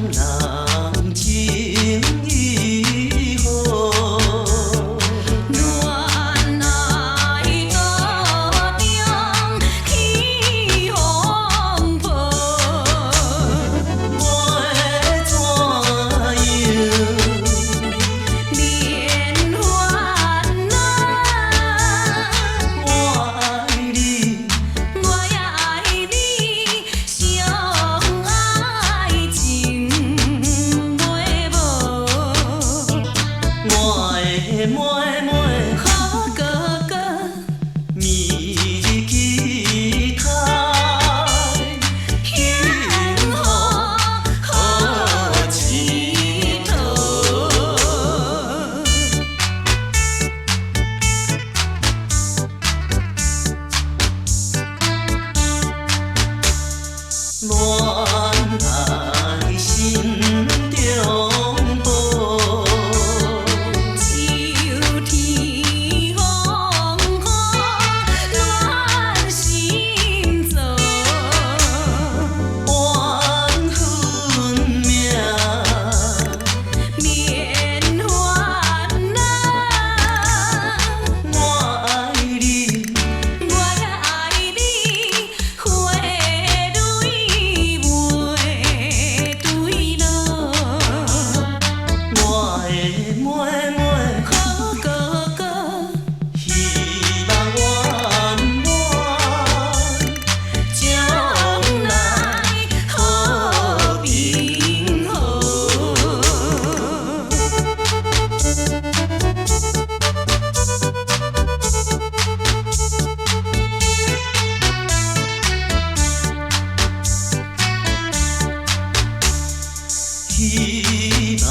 人情意好。恋爱途中起风波，我会怎样免烦恼？我爱你，我也爱你，相爱情抹无。我的妹妹，好哥哥，暝日期待，幸福好七逃。恋爱心中宝，秋天风雨乱心糟，缘分命，免烦恼。我爱你，我也爱你，花蕊抹坠落。我的妹妹，好哥哥，希望圆满，将来好平和。希望